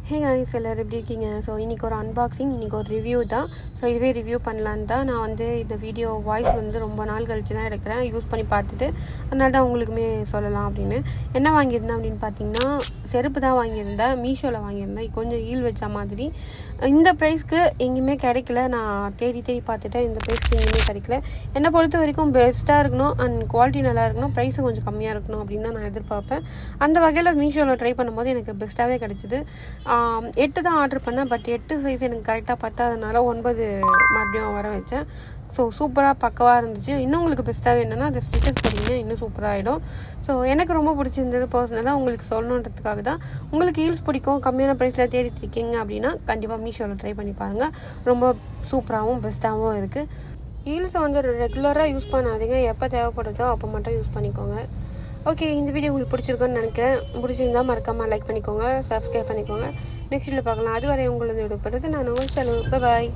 ஹே guys, எல்லோரும் எப்படி இருக்கீங்க? ஸோ இன்றைக்கி ஒரு அன்பாக்சிங், இன்றைக்கி ஒரு ரிவ்யூ தான். ஸோ இதுவே ரிவ்யூ பண்ணலான்னு தான் நான் இந்த வீடியோ வாய்ஸ் ரொம்ப நாள் கழிச்சு தான் எடுக்கிறேன், யூஸ் பண்ணி பார்த்துட்டு. அதனால தான் உங்களுக்குமே சொல்லலாம் அப்படின்னு. என்ன வாங்கியிருந்தேன் அப்படின்னு பார்த்தீங்கன்னா, செருப்பு தான் வாங்கியிருந்தேன். மீஷோவில் வாங்கியிருந்தேன். கொஞ்சம் ஈல் வச்ச மாதிரி. இந்த ப்ரைஸ்க்கு எங்கேயுமே கிடைக்கல. நான் தேடி பார்த்துட்டேன், இந்த ப்ரைஸ்க்கு எங்கேயுமே கிடைக்கல. என்னை பொறுத்த வரைக்கும் பெஸ்ட்டாக இருக்கணும் அண்ட் குவாலிட்டி நல்லா இருக்கணும், ப்ரைஸும் கொஞ்சம் கம்மியாக இருக்கணும் அப்படின்னு தான் நான் எதிர்பார்ப்பேன். அந்த வகையில் மீஷோவில் ட்ரை பண்ணும்போது எனக்கு பெஸ்ட்டாகவே கிடச்சிது. 8 தான் ஆர்டர் பண்ணேன். பட் 8 சைஸ் எனக்கு கரெக்டாக பத்தாதனால 9 மறுபடியும் வர வச்சேன். ஸோ சூப்பராக பக்கவாக இருந்துச்சு. இன்னும் உங்களுக்கு பெஸ்ட்டாகவே என்னென்னா அந்த ஸ்டிச்சஸ் போட்டிங்கன்னா இன்னும் சூப்பராக ஆகிடும். ஸோ எனக்கு ரொம்ப பிடிச்சிருந்தது பர்சனலாக, உங்களுக்கு சொல்லணுன்றதுக்காக தான். உங்களுக்கு ஹீல்ஸ் பிடிக்கும், கம்மியான ப்ரைஸில் தேடிட்டு இருக்கீங்க அப்படின்னா கண்டிப்பாக மீஷோவில் ட்ரை பண்ணி பாருங்கள். ரொம்ப சூப்பராகவும் பெஸ்ட்டாகவும் இருக்குது. ஹீல்ஸை ரெகுலராக யூஸ் பண்ணாதீங்க, எப்போ தேவைப்படுதோ அப்போ மட்டும் யூஸ் பண்ணிக்கோங்க. ஓகே, இந்த வீடியோ உங்களுக்கு பிடிச்சிருக்குன்னு நினைக்கிறேன். பிடிச்சிருந்தா மறக்காமல் லைக் பண்ணிக்கோங்க, சப்ஸ்கிரைப் பண்ணிக்கோங்க. நெக்ஸ்ட் வீடியோவில் பார்க்கலாம். அதுவரை உங்களது விடப்படுறது நான் உங்கள் செலவு. பாய்.